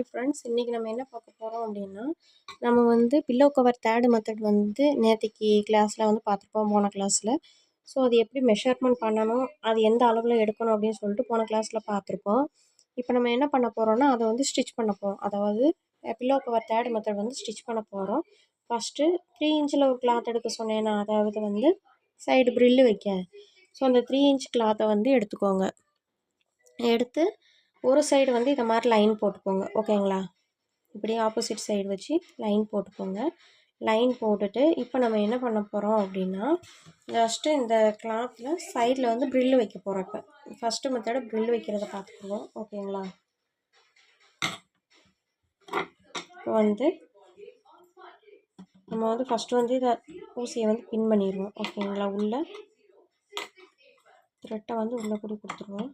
Hi friends, இன்றைக்கி நம்ம என்ன பார்க்க போகிறோம் அப்படின்னா, நம்ம வந்து பில்லோ கவர் தேர்டு மெத்தட் வந்து நேற்றுக்கு கிளாஸில் வந்து பார்த்துருப்போம் போன கிளாஸில். ஸோ அது எப்படி மெஷர்மெண்ட் பண்ணணும், அது எந்த அளவில் எடுக்கணும் அப்படின்னு சொல்லிட்டு போன கிளாஸில் பார்த்துருப்போம். இப்போ நம்ம என்ன பண்ண போகிறோம்னா அதை வந்து ஸ்டிச் பண்ண போகிறோம். அதாவது பில்லோ கவர் தேர்டு மெத்தட் வந்து ஸ்டிச் பண்ண போகிறோம். ஃபஸ்ட்டு 3 இன்ச்சில் ஒரு கிளாத் எடுக்க சொன்னேன்னா, அதாவது வந்து சைடு ப்ரில்லு வைக்க. ஸோ அந்த 3 இன்ச் கிளாத்தை வந்து எடுத்துக்கோங்க. எடுத்து ஒரு சைடு வந்து இதை மாதிரி லைன் போட்டுக்கோங்க. ஓகேங்களா? இப்படி ஆப்போசிட் சைடு வச்சு லைன் போட்டுக்கோங்க. லைன் போட்டுட்டு இப்போ நம்ம என்ன பண்ண போகிறோம் அப்படின்னா, ஜஸ்ட்டு இந்த கிளாத்தில் சைடில் வந்து ப்ரில்லு வைக்க போகிறோம். இப்போ ஃபஸ்ட்டு மெத்தடு ப்ரில்லு வைக்கிறத பார்த்துக்குவோம். ஓகேங்களா? இப்போ வந்து நம்ம வந்து ஃபஸ்ட்டு வந்து இதை ஊசியை வந்து பின் பண்ணிடுவோம். ஓகேங்களா? உள்ள த்ரெட்டை வந்து உள்ளே கூட கொடுத்துருவோம்.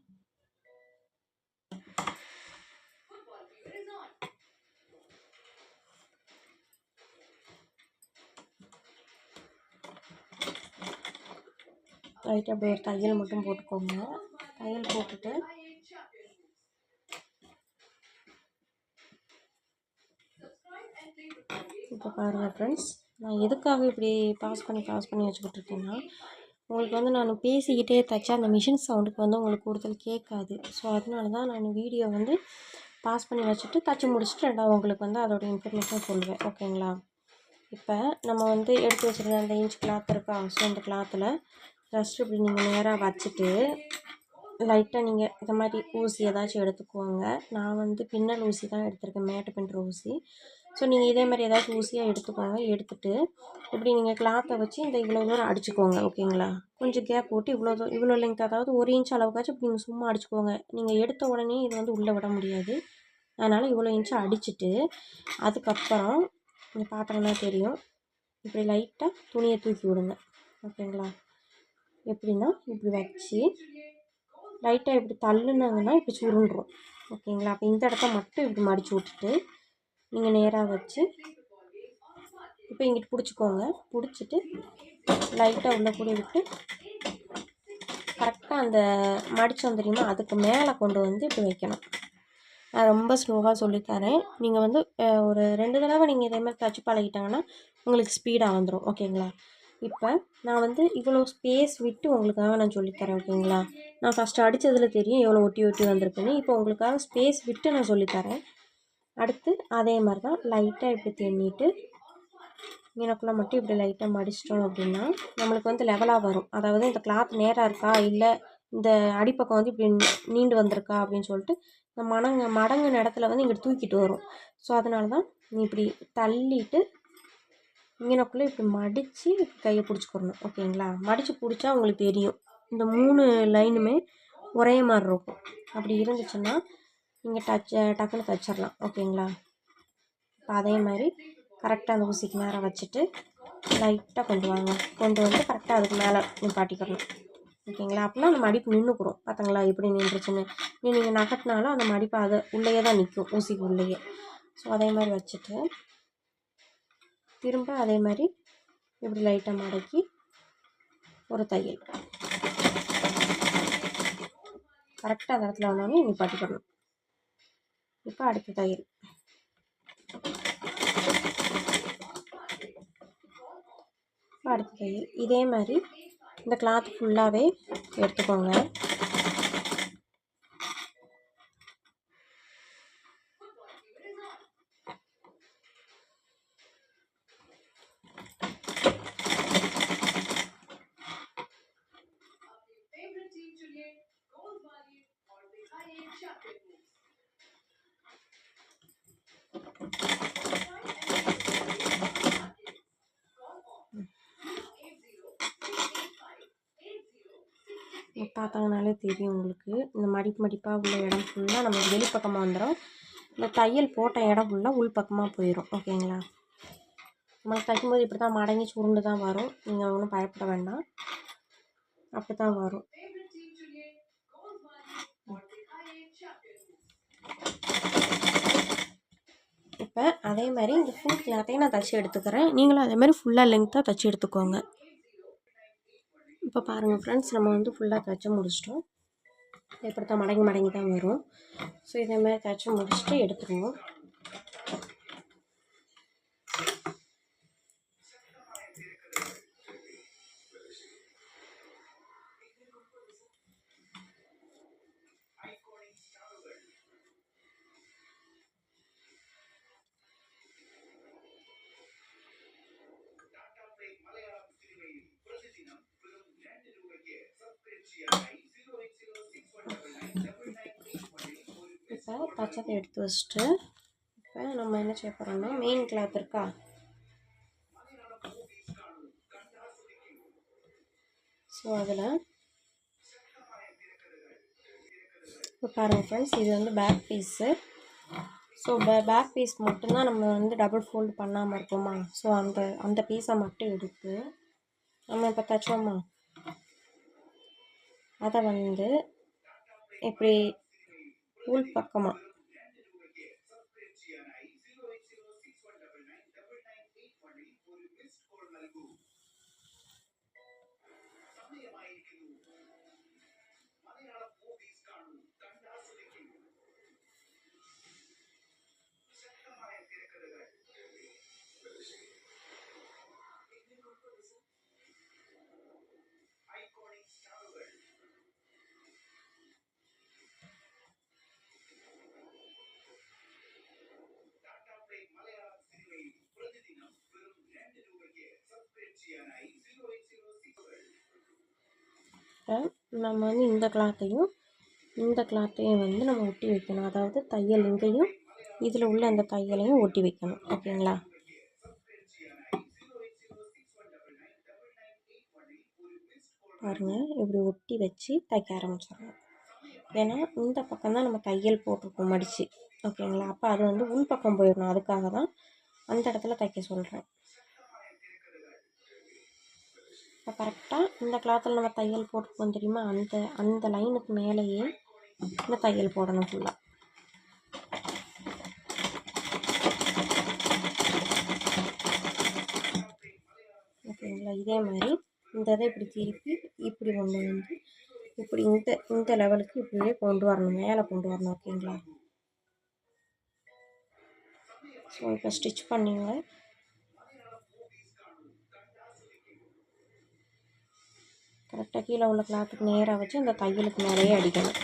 லைட்டாக அப்படி ஒரு தையல் மட்டும் போட்டுக்கோங்க. தையல் போட்டுட்டு இப்போ பாருங்கள் ஃப்ரெண்ட்ஸ், நான் எதுக்காக இப்படி பாஸ் பண்ணி வச்சுக்கிட்டு இருக்கேன்னா, உங்களுக்கு வந்து நான் பேசிக்கிட்டே தைச்சா அந்த மிஷின் சவுண்டுக்கு வந்து உங்களுக்கு கூடுதல் கேட்காது. ஸோ அதனால தான் நான் வீடியோ வந்து பாஸ் பண்ணி வச்சுட்டு தைச்சி முடிச்சுட்டு ரெண்டாவது உங்களுக்கு வந்து அதோடய இன்ஃபர்மேஷன் சொல்லுவேன். ஓகேங்களா? இப்போ நம்ம வந்து எடுத்து வச்சுருந்த அந்த இன்ச் கிளாத் இருக்கா, ஸோ அந்த கிளாத்தில் ஜஸ்ட் இப்படி நீங்கள் நேராக வச்சுட்டு லைட்டாக நீங்கள் இந்த மாதிரி ஊசி ஏதாச்சும் எடுத்துக்குவோங்க. நான் வந்து பின்னல் ஊசி தான் எடுத்திருக்கேன், மேட்டு பின்னுற ஊசி. ஸோ நீங்கள் இதே மாதிரி ஏதாச்சும் ஊசியாக எடுத்துக்கோங்க. எடுத்துகிட்டு இப்படி நீங்கள் கிளாத்தை வச்சு இந்த இவ்வளோ தூரம் அடிச்சுக்கோங்க. ஓகேங்களா? கொஞ்சம் கேப் போட்டு இவ்வளோ லென்த், அதாவது 1 இன்ச் அளவுக்காச்சும் இப்படி நீங்கள் சும்மா அடிச்சுக்கோங்க. நீங்கள் எடுத்த உடனே இது வந்து உள்ளே விட முடியாது. அதனால் இவ்வளோ இன்ச்சு அடிச்சுட்டு அதுக்கப்புறம் நீங்கள் பார்த்தோம்னா தெரியும், இப்படி லைட்டாக துணியை தூக்கி விடுங்க. ஓகேங்களா? எப்படின்னா இப்படி வச்சு லைட்டாக இப்படி தள்ளுனாங்கன்னா இப்படி சுருண்டுரும். ஓகேங்களா? அப்போ இந்த இடத்த மட்டும் இப்படி மடித்து விட்டுட்டு நீங்கள் நேராக வச்சு இப்போ இங்கிட்டு பிடிச்சிக்கோங்க. பிடிச்சிட்டு லைட்டாக உள்ளே கூட விட்டு கரெக்டாக அந்த மடித்தோம் தெரியுமா, அதுக்கு மேலே கொண்டு வந்து இப்படி வைக்கணும். நான் ரொம்ப ஸ்லோவாக சொல்லித்தரேன். நீங்கள் வந்து ஒரு 2 தடவை நீங்கள் இதே மாதிரி தச்சு பழகிட்டாங்கன்னா உங்களுக்கு ஸ்பீடாக வந்துடும். ஓகேங்களா? இப்போ நான் வந்து இவ்வளோ ஸ்பேஸ் விட்டு உங்களுக்காக நான் சொல்லித்தரேன். ஓகேங்களா? நான் ஃபஸ்ட்டு அடித்ததில் தெரியும் எவ்வளோ ஒட்டி ஒட்டி வந்திருக்குன்னு. இப்போ உங்களுக்காக ஸ்பேஸ் விட்டு நான் சொல்லித்தரேன். அடுத்து அதே மாதிரி தான் லைட்டாக இப்படி தின்னிட்டு மீனக்குள்ளே மட்டும் இப்படி லைட்டாக மடிச்சிட்டோம் அப்படின்னா நம்மளுக்கு வந்து லெவலாக வரும். அதாவது இந்த கிளாத் நேராக இருக்கா, இல்லை இந்த அடிப்பக்கம் வந்து இப்படி நீண்டு வந்திருக்கா அப்படின்னு சொல்லிட்டு இந்த மடங்கு இடத்துல வந்து இங்கிட்டு தூக்கிட்டு வரும். ஸோ அதனால தான் நீ இப்படி தள்ளிட்டு மீனக்குள்ளே இப்படி மடித்து கையை பிடிச்சிக்கிறணும். ஓகேங்களா? மடித்து பிடிச்சா உங்களுக்கு தெரியும் இந்த 3 லைனுமே ஒரே மாதிரி இருக்கும். அப்படி இருந்துச்சுன்னா நீங்கள் டக்குன்னு தைச்சிடலாம். ஓகேங்களா? இப்போ அதே மாதிரி கரெக்டாக அந்த ஊசிக்கு மேலே வச்சுட்டு லைட்டாக கொண்டு வந்து கரெக்டாக அதுக்கு மேலே நிப்பாட்டிக்கிறணும். ஓகேங்களா? அப்படின்னா அந்த மடிப்பு நின்றுக்குறோம். பார்த்துங்களா எப்படி நின்றுச்சுன்னு. நீங்கள் நகட்டினாலும் அந்த மடிப்பு அதை உள்ளேயே தான் நிற்கும், ஊசிக்கு உள்ளேயே. ஸோ அதே மாதிரி வச்சுட்டு திரும்ப அதே மாதிரி இப்படி லைட்டாக மடக்கி ஒரு தையல் கரெக்டாக அந்த இடத்துல வந்தோடனே நிப்பாட்டிக்கிறணும். இப்போ அடுத்த தையல் இதே மாதிரி இந்த கிளாத் ஃபுல்லாகவே எடுத்துக்கோங்க. பார்த்தாங்கனாலே தெரியும் உங்களுக்கு, இந்த மடிப்பாக உள்ள இடம் ஃபுல்லாக நம்ம வெளிப்பக்கமாக வந்துடும். இந்த தையல் போட்ட இடம் ஃபுல்லாக உள் பக்கமாக போயிடும். ஓகேங்களா? நம்ம தைக்கும்போது இப்படி தான் மடங்கி சுருண்டு தான் வரும். நீங்கள் ஒன்றும் பயப்பட வேண்டாம், அப்படி தான் வரும். இப்போ அதே மாதிரி இந்த ஃபுல் கிளாத்தையும் நான் தைச்சி எடுத்துக்கிறேன். நீங்களும் அதே மாதிரி ஃபுல்லாக லென்த்தாக தைச்சி எடுத்துக்கோங்க. இப்போ பாருங்கள் ஃப்ரெண்ட்ஸ், நம்ம வந்து ஃபுல்லாக தைச்சி முடிச்சிட்டோம். இப்படி தான் மடங்கி தான் வரும். ஸோ இதே மாதிரி தைச்சி முடிச்சுட்டு எடுத்துருவோம். தச்சதை எடுத்து வச்சுட்டு இப்போ நம்ம என்ன செய்ய போகிறோம்னா மெயின் கிளாத் இருக்கா, ஸோ அதில் இப்போ பாருங்கள் ஃப்ரெண்ட்ஸ், இது வந்து back piece. So back piece மட்டும்தான் நம்ம வந்து டபுள் ஃபோல்டு பண்ணாமல் இருக்கோமா, ஸோ அந்த பீஸை மட்டும் எடுத்து நம்ம இப்போ தச்சோமா அதை வந்து இப்படி உள் பக்கமாக நம்ம வந்து இந்த கிளாத்தையும் வந்து நம்ம ஒட்டி வைக்கணும். அதாவது தையல் இங்கேயும் இதில் உள்ள அந்த தையலையும் ஒட்டி வைக்கணும். ஓகேங்களா? பாருங்கள், இப்படி ஒட்டி வச்சு தைக்க ஆரம்பிச்சிடணும். ஏன்னா இந்த பக்கம் தான் நம்ம தையல் போட்டிருக்கோம் மடித்து. ஓகேங்களா? அப்போ அது வந்து உள் பக்கம் போயிடணும். அதுக்காக தான் அந்த இடத்துல தைக்க சொல்கிறேன். இப்போ கரெக்டாக இந்த கிளாத்தில் நம்ம தையல் போட்டிருக்கோம் தெரியுமா, அந்த லைனுக்கு மேலேயே இந்த தையல் போடணும் ஃபுல்லாக. ஓகேங்களா? இதே மாதிரி இந்த இதை இப்படி திருப்பி இப்படி கொண்டு வந்து இப்படி இந்த லெவலுக்கு இப்படியே கொண்டு வரணும், மேலே கொண்டு வரணும். ஓகேங்களா? ஸோ இப்போ ஸ்டிச் பண்ணிங்க. கரெக்டாக கீழே உள்ள கிளாத்துக்கு நேராக வச்சு அந்த தையலுக்கு மேலேயே அடிக்கணும்.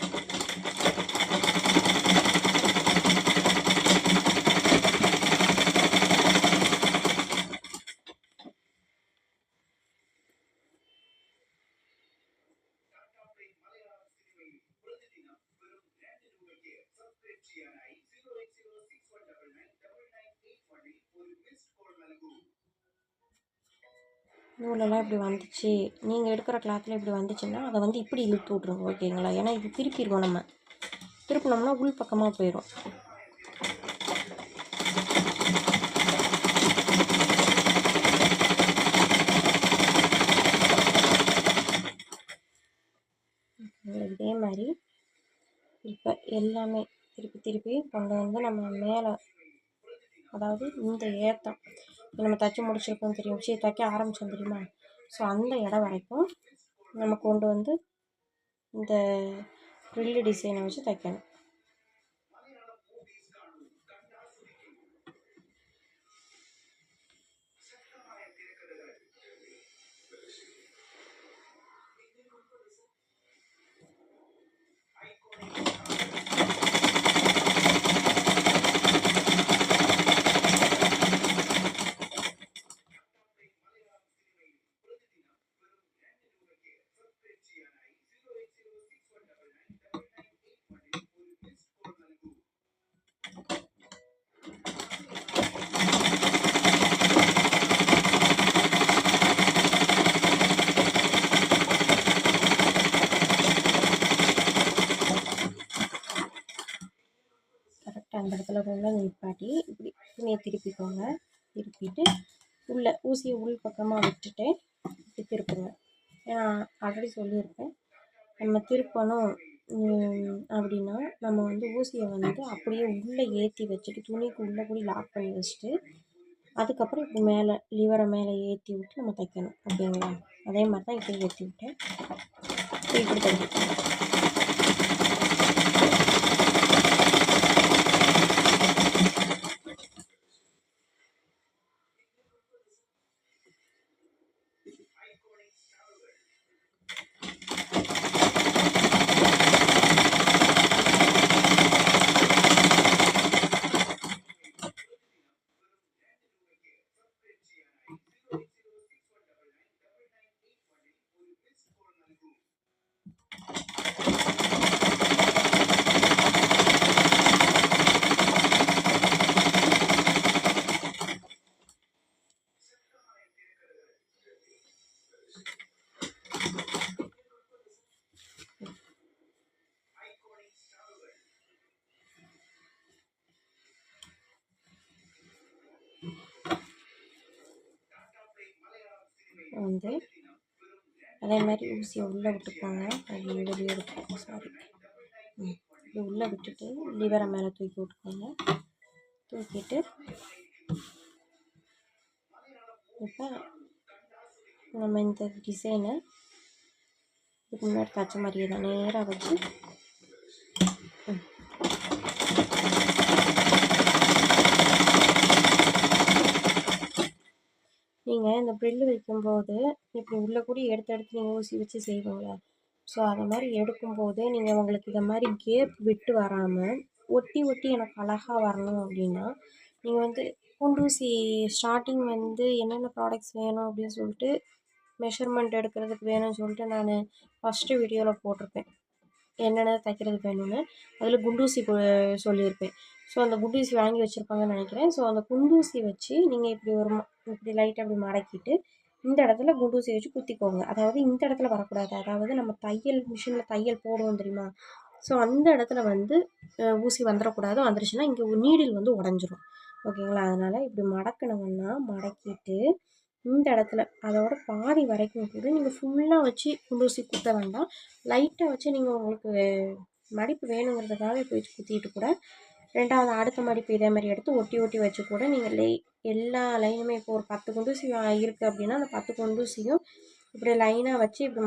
நூலெல்லாம் இப்படி வந்துச்சு, நீங்கள் எடுக்கிற கிளாத்தில் இப்படி வந்துச்சுன்னா அதை வந்து இப்படி இழுத்து விட்ருங்க. ஓகேங்களா? ஏன்னா இது திருப்பிடுவோம், நம்ம திருப்பினோம்னா உள் பக்கமாக போயிடும். இதே மாதிரி இப்போ எல்லாமே திருப்பி கொண்டு வந்து நம்ம மேலே, அதாவது இந்த ஏத்தம் நம்ம தைச்சி முடிச்சிருக்கோம் தெரியும், தைக்க ஆரம்பித்தோம் தெரியுமா, ஸோ அந்த இடம் வரைக்கும் நம்ம கொண்டு வந்து இந்த ஃப்ரில்லு டிசைனை வச்சு தைக்கணும். அந்த இடத்துல கொண்டு நிப்பாட்டி இப்படி துணியை திருப்பிக்கோங்க. திருப்பிட்டு உள்ள ஊசியை உள் பக்கமாக விட்டுட்டு இப்படி திருப்புங்க. ஏன்னா ஆல்ரெடி சொல்லியிருப்பேன், நம்ம திருப்பணும் அப்படின்னா நம்ம வந்து ஊசியை வந்து அப்படியே உள்ளே ஏற்றி வச்சுட்டு துணிக்கு உள்ளே கூட லாக் பண்ணி வச்சுட்டு அதுக்கப்புறம் இப்படி மேலே லிவரை மேலே ஏற்றி விட்டு நம்ம தைக்கணும். ஓகேங்களா? அதே மாதிரி தான் இப்படி ஏற்றி விட்டேன், இப்படி தைக்கணும். வந்து அதே மாதிரி ஊசியை உள்ளே விட்டுக்கோங்க. அது வெளியே எடுத்துக்கோங்க, சாரி. இது உள்ளே விட்டுட்டு லிவரை மேலே தூக்கி விட்டுக்கோங்க. தூக்கிட்டு இப்போ நம்ம இந்த டிசைனை இதுக்கு முன்னாடி தச்ச மாதிரியே தான் நேராக வச்சு நீங்கள் இந்த ப்ரில்லு வைக்கும்போது இப்படி உள்ளே கூட எடுத்து நீங்கள் ஊசி வச்சு செய்வீங்களா? ஸோ அதை மாதிரி எடுக்கும்போது நீங்கள் உங்களுக்கு இதை மாதிரி கேப் விட்டு வராமல் ஒட்டி ஒட்டி எனக்கு அழகாக வரணும் அப்படின்னா நீங்கள் வந்து குண்டூசி ஸ்டார்டிங் வந்து என்னென்ன ப்ராடக்ட்ஸ் வேணும் அப்படின்னு சொல்லிட்டு மெஷர்மெண்ட் எடுக்கிறதுக்கு வேணும்னு சொல்லிட்டு நான் ஃபஸ்ட்டு வீடியோவில் போட்டிருப்பேன். என்னென்ன தைக்கிறதுக்கு வேணும்னு அதில் குண்டூசி சொல்லியிருப்பேன். ஸோ அந்த குண்டூசி வாங்கி வச்சுருப்பாங்கன்னு நினைக்கிறேன். ஸோ அந்த குண்டூசி வச்சு நீங்கள் இப்படி லைட்டாக அப்படி மடக்கிட்டு இந்த இடத்துல குண்டூசி வச்சு குத்திக்கோங்க. அதாவது இந்த இடத்துல வரக்கூடாது. அதாவது நம்ம மிஷினில் தையல் போடுவோம் தெரியுமா? ஸோ அந்த இடத்துல வந்து ஊசி வந்துடக்கூடாது. வந்துருச்சுன்னா இங்கே நீடில் வந்து உடஞ்சிரும். ஓகேங்களா? அதனால் இப்படி மடக்கினோம்னா மடக்கிட்டு இந்த இடத்துல அதோட பாதி வரைக்கும் கூட நீங்கள் ஃபுல்லாக வச்சு குண்டூசி குத்த வேண்டாம். லைட்டாக வச்சு நீங்கள் உங்களுக்கு மடிப்பு வேணுங்கிறதுக்காக இப்போ வச்சு குத்திட்டு கூட ரெண்டாவது அடுத்த மடிப்பு இதே மாதிரி எடுத்து ஒட்டி ஒட்டி வச்சு கூட நீங்கள் எல்லா லைனுமே இப்போ ஒரு 10 குண்டூசி இருக்குது அப்படின்னா அந்த 10 குண்டூசியும் இப்படி லைனாக வச்சு இப்படி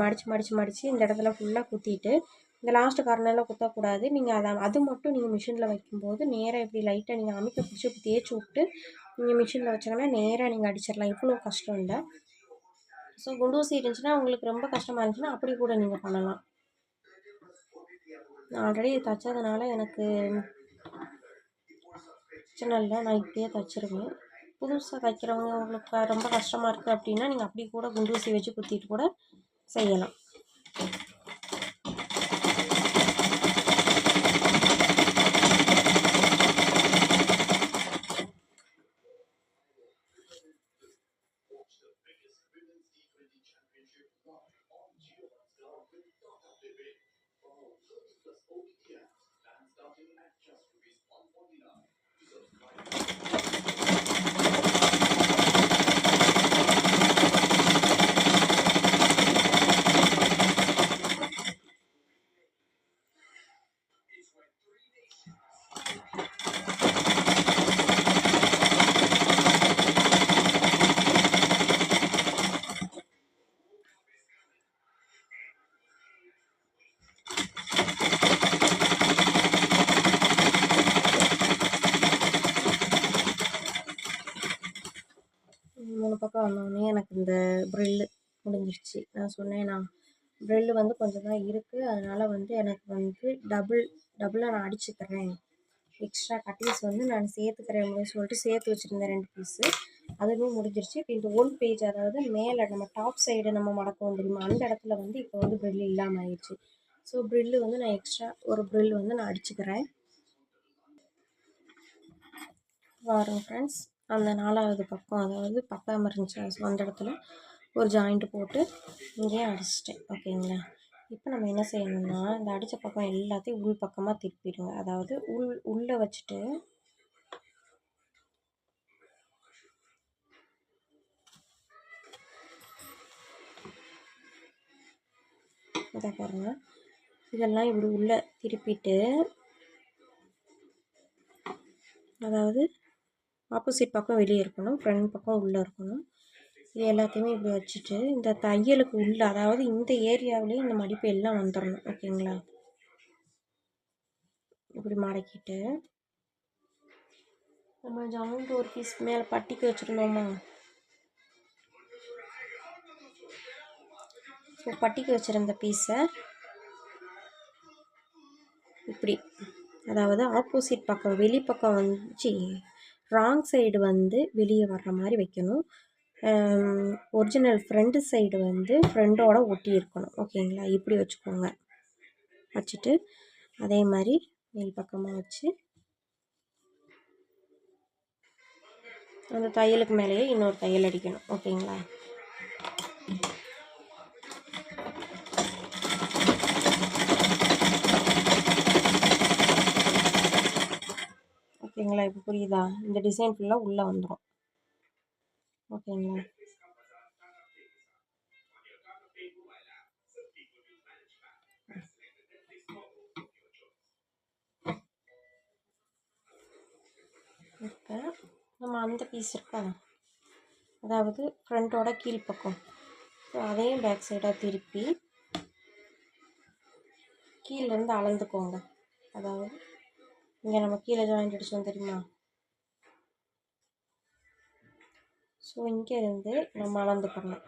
மடித்து இந்த இடத்துல ஃபுல்லாக குத்திட்டு இந்த லாஸ்ட்டு கார்னரில் குத்தக்கூடாது. நீங்கள் அது மட்டும் நீங்கள் மிஷினில் வைக்கும்போது நேராக இப்படி லைட்டாக நீங்கள் அமைக்க பிடிச்சி இப்படி தேய்ச்சி விட்டு நீங்கள் மிஷினில் வச்சிங்கன்னா நேராக நீங்கள் அடிச்சிடலாம். இவ்வளோ கஷ்டம் இல்லை. ஸோ குண்டூசி இருந்துச்சுன்னா உங்களுக்கு ரொம்ப கஷ்டமாக இருந்துச்சுன்னா அப்படி கூட நீங்கள் பண்ணலாம். நான் ஆல்ரெடி தைச்சதுனால எனக்கு பிரச்சனை இல்லை. நான் இப்படியே தைச்சிருவேன். புதுசாக தைக்கிறவங்க உங்களுக்கு ரொம்ப கஷ்டமாக இருக்குது அப்படின்னா நீங்கள் அப்படி கூட குண்டூசி வச்சு குத்திட்டு கூட செய்யலாம். பக்கம் வந்தோடனே எனக்கு இந்த ப்ரில்லு முடிஞ்சிருச்சு. நான் சொன்னேன் ப்ரில்லு வந்து கொஞ்சம் தான் இருக்குது. அதனால் வந்து எனக்கு வந்து டபுளாக நான் அடிச்சுக்கிறேன். எக்ஸ்ட்ரா கட்டிங்ஸ் வந்து நான் சேர்த்துக்கிறேன் அப்படின்னு சொல்லிட்டு சேர்த்து வச்சுருந்தேன் 2 பீஸு. அதுவும் முடிஞ்சிருச்சு. இப்போ இந்த 1 பேஜ் அதாவது மேலே நம்ம டாப் சைடு நம்ம மடக்குவோம் தெரியுமா? அந்த இடத்துல வந்து இப்போ வந்து ப்ரில்லு இல்லாமல் ஆயிடுச்சு. ஸோ ப்ரில்லு வந்து நான் எக்ஸ்ட்ரா ஒரு ப்ரில் வந்து நான் அடிச்சுக்கிறேன். பாருங்கள் ஃப்ரெண்ட்ஸ், அந்த 4வது பக்கம் அதாவது பக்காமல் இருந்துச்சு. ஸோ அந்த இடத்துல ஒரு ஜாயிண்ட் போட்டு இங்கேயும் அடிச்சிட்டேன். ஓகேங்களா? இப்போ நம்ம என்ன செய்யணும்னா இந்த அடித்த பக்கம் எல்லாத்தையும் உள் பக்கமாக திருப்பிடுங்க. அதாவது உள்ளே வச்சுட்டு இதை பாருங்கள், இதெல்லாம் இப்படி உள்ளே திருப்பிட்டு அதாவது ஆப்போசிட் பக்கம் வெளியே இருக்கணும், ஃப்ரண்ட் பக்கம் உள்ளே இருக்கணும். இது எல்லாத்தையுமே இப்படி வச்சுட்டு இந்த தையலுக்கு உள்ளே அதாவது இந்த ஏரியாவிலேயே இந்த மடிப்பு எல்லாம் வந்துடணும். ஓகேங்களா? இப்படி மடக்கிட்டு நம்ம ஜாயிண்ட் ஒரு பீஸ் மேலே பட்டிக்கு வச்சுருந்தோமா? ஸோ பட்டிக்கு வச்சுருந்த பீஸை இப்படி அதாவது ஆப்போசிட் பக்கம் வெளிப்பக்கம் வந்து ராங் சைடு வந்து வெளியே வர்ற மாதிரி வைக்கணும். ஒரிஜினல் ஃப்ரண்ட் சைடு வந்து ஃப்ரெண்டோட ஒட்டி இருக்கணும். ஓகேங்களா? இப்படி வச்சுக்கோங்க. வச்சுட்டு அதே மாதிரி மேல் பக்கமாக வச்சு அந்த தையலுக்கு மேலேயே இன்னொரு தையல் அடிக்கணும். ஓகேங்களா? ஓகேங்களா? இப்போ புரியுதா? இந்த டிசைன் ஃபுல்லாக உள்ளே வந்துடும். ஓகேங்களா? இப்போ நம்ம அந்த பீஸ் இருக்கா, அதாவது ஃப்ரண்ட்டோட கீழ்ப்பக்கம், ஸோ அதையும் பேக் சைடாக திருப்பி கீழேருந்து அளந்துக்கோங்க. அதாவது இங்கே நம்ம கீழே ஜாயிண்ட் அடிச்சோம் தெரியுமா, ஸோ இங்கேருந்து நம்ம அளந்துக்கணும்.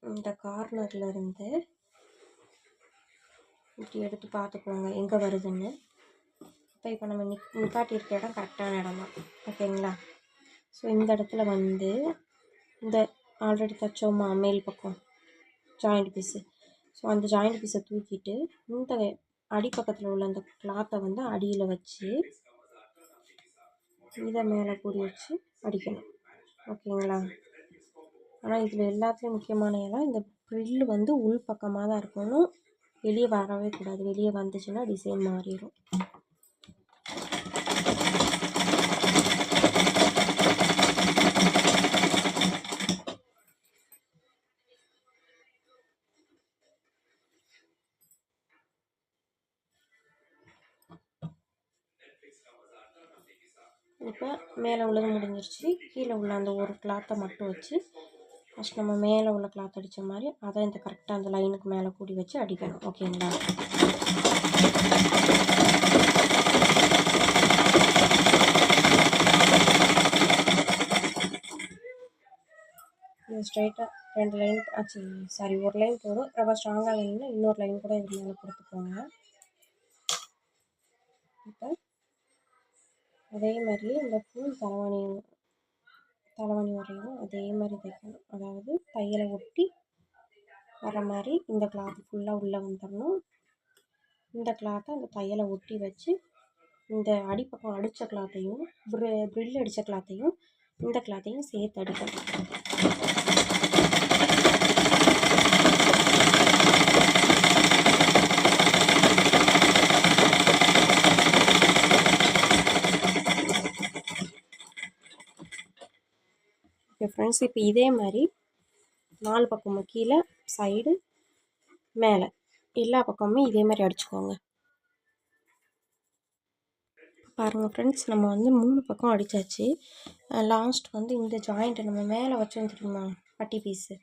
இந்த கார்னர்லேருந்து இப்படி எடுத்து பார்த்துக்கோங்க எங்கே வருதுன்னு. இப்போ நம்ம நிப்பாட்டியிருக்க இடம் கரெக்டான இடம் தான், ஓகேங்களா. ஸோ இந்த இடத்துல வந்து இந்த ஆல்ரெடி தைச்சோமா மேல் பக்கம் ஜாயிண்ட் பீஸு, ஸோ அந்த ஜாயிண்ட் பீஸை தூக்கிட்டு இந்த அடிப்பக்கத்தில் உள்ள அந்த கிளாத்தை வந்து அடியில் வச்சு இதை மேலே கூடி வச்சு அடிக்கணும், ஓகேங்களா. ஆனால் இதில் எல்லாத்துலேயும் முக்கியமான இடம் இந்த ப்ரில் வந்து உள் பக்கமாக தான் இருக்கணும், வெளியே வரவே கூடாது. வெளியே வந்துச்சுன்னா டிசைன் மாறிடும். இப்போ மேலே உள்ளது முடிஞ்சிருச்சு. கீழே உள்ள அந்த ஒரு கிளாத்தை மட்டும் வச்சு ஃபஸ்ட் நம்ம மேலே உள்ள கிளாத் அடித்த மாதிரி அதை இந்த கரெக்டாக அந்த லைனுக்கு மேலே கூடி வச்சு அடிக்கணும், ஓகேங்களா. இது ஸ்ட்ரைட்டாக 2 லைன் ஆச்சு, சாரி 1 லைன் போதும். ரொம்ப ஸ்ட்ராங்காக வேணும்னா இன்னொரு லைன் கூட இது மேலே கொடுத்துக்கோங்க. இப்போ அதே மாதிரியே இந்த ஃபுல் தலைவாணி வரையும் அதே மாதிரி தைக்கணும். அதாவது தையலை ஒட்டி வர மாதிரி இந்த கிளாத் ஃபுல்லாக உள்ளே வந்துடணும். இந்த கிளாத்தை அந்த தையலை ஒட்டி வச்சு இந்த அடிப்பக்கம் அடித்த கிளாத்தையும் ப்ரில் அடித்த கிளாத்தையும் இந்த கிளாத்தையும் சேர்த்து அடிக்கணும். ஓகே ஃப்ரெண்ட்ஸ், இப்போ இதே மாதிரி 4 பக்கமும் கீழே சைடு மேலே எல்லா பக்கமுமே இதே மாதிரி அடிச்சுக்கோங்க. பாருங்கள் ஃப்ரெண்ட்ஸ், நம்ம வந்து 3 பக்கம் அடித்தாச்சு. லாஸ்ட் வந்து இந்த ஜாயிண்ட்டை நம்ம மேலே வச்சோம் தெரியுமா பட்டி பீஸு,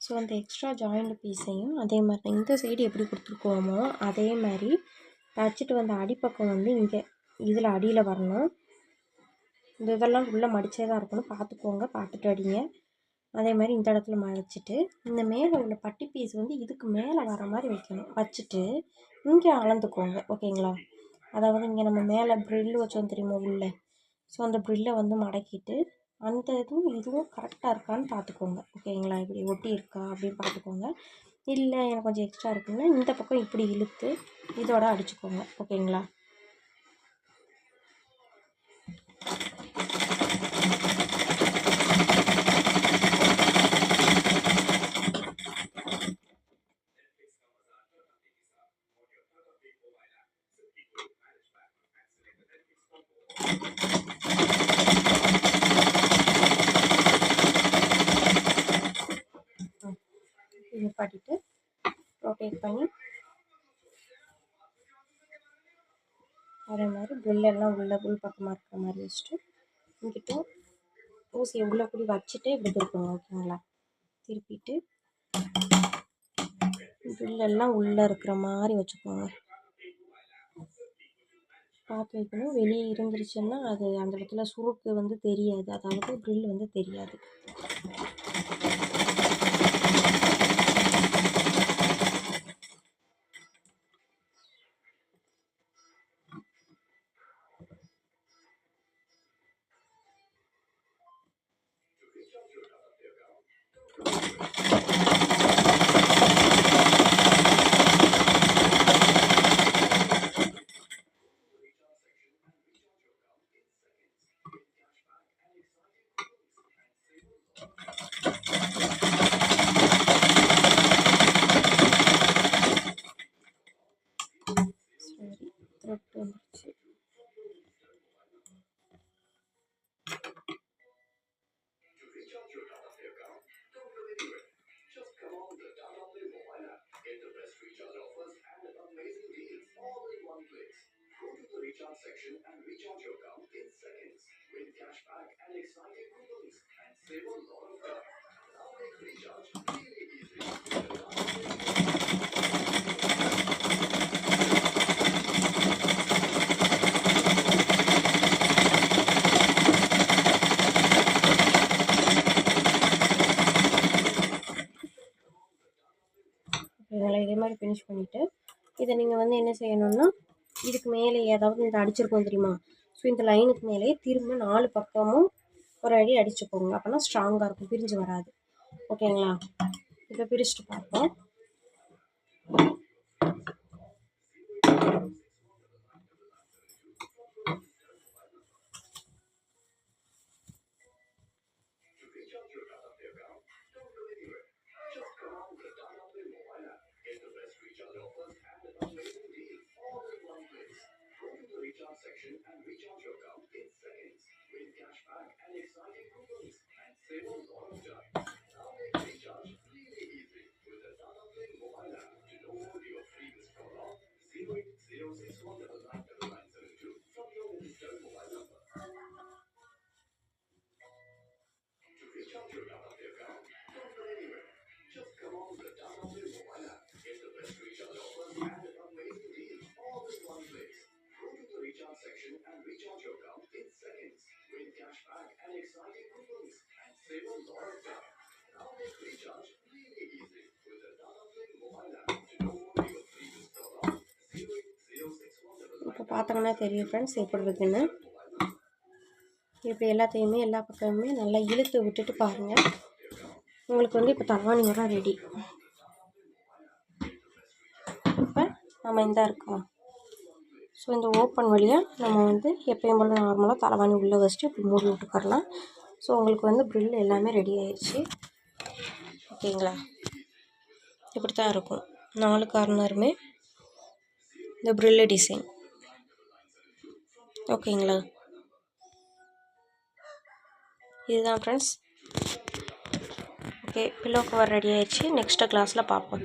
ஸோ அந்த எக்ஸ்ட்ரா ஜாயிண்ட் பீஸையும் அதே மாதிரி தான் இந்த சைடு எப்படி கொடுத்துருக்கோமோ அதே மாதிரி தச்சுட்டு வந்த அடிப்பக்கம் வந்து இங்கே இதில் அடியில் வரணும். இந்த இதெல்லாம் உள்ளே மடிச்சே தான் இருக்கணும், பார்த்துக்கோங்க, பார்த்துட்டு அடிங்க. அதே மாதிரி இந்த இடத்துல வச்சுட்டு இந்த மேலே உள்ள பட்டி பீஸ் வந்து இதுக்கு மேலே வர மாதிரி வைக்கணும். வச்சுட்டு இங்கே அளந்துக்கோங்க, ஓகேங்களா. அதாவது இங்கே நம்ம மேலே ப்ரில் வச்சோம் தெரியுமா உள்ளே, ஸோ அந்த ப்ரில்லை வந்து மடக்கிட்டு அந்த இதுவும் கரெக்டாக இருக்கான்னு பார்த்துக்கோங்க, ஓகேங்களா. இப்படி ஒட்டி இருக்கா அப்படின்னு பார்த்துக்கோங்க. இல்லை எனக்கு கொஞ்சம் எக்ஸ்ட்ரா இருக்குன்னா இந்த பக்கம் இப்படி இழுத்து இதோட அடிச்சுக்கோங்க, ஓகேங்களா. இது பாட்டிட்டு ரொட்டேட் பண்ணி அதே மாதிரி ப்ரில்லெல்லாம் உள் பக்கமாக இருக்கிற மாதிரி வச்சுட்டு இங்கிட்ட ஊசியை உள்ளே கூடி வச்சுட்டு இப்படி திருப்புங்க, ஓகேங்களா. திருப்பிட்டு ப்ரில்லெல்லாம் உள்ளே இருக்கிற மாதிரி வச்சுக்கோங்க, பார்த்து வைக்கணும். வெளியே இருந்துருச்சுன்னா அது அந்த இடத்துல சுருக்கு வந்து தெரியாது, அதாவது ப்ரில் வந்து தெரியாது. சரி, த்ரெட் வந்துருச்சு. இதை நீங்கள் வந்து என்ன செய்யணும்னா இதுக்கு மேலே ஏதாவது இந்த அடிச்சிருக்கோம் தெரியுமா, ஸோ இந்த லைனுக்கு மேலே திரும்ப 4 பக்கமும் ஒரு அடி அடிச்சுக்கோங்க. அப்போனா ஸ்ட்ராங்காக இருக்கும், பிரிஞ்சு வராது. ஓகேங்களா? இப்போ பிரிச்சுட்டு பார்ப்போம். இப்போ பார்த்தோங்கன்னா தெரியும் ஃப்ரெண்ட்ஸ் எப்படி இருக்குன்னு. இப்படி எல்லாத்தையுமே எல்லா பக்கமுமே நல்லா இழுத்து விட்டுட்டு பாருங்கள். உங்களுக்கு வந்து இப்போ தலவாணி வர ரெடி. இப்போ நம்ம இந்த இருக்கோம், ஸோ இந்த ஓப்பன் வழியாக நம்ம வந்து எப்பயும் போல் நார்மலாக தலவாணி உள்ளே வச்சுட்டு இப்படி மூடி விட்டுக்கரலாம். ஸோ உங்களுக்கு வந்து ப்ரில் எல்லாமே ரெடி ஆயிடுச்சு. ஓகேங்களா? இப்படி தான் இருக்கும் 4 கார்னருமே இந்த ப்ரில்லு டிசைன். ஓகேங்களா? இதுதான் friends. Okay, pillow cover ready ஆயிடுச்சு. நெக்ஸ்ட்டு கிளாஸில் பார்ப்போம்.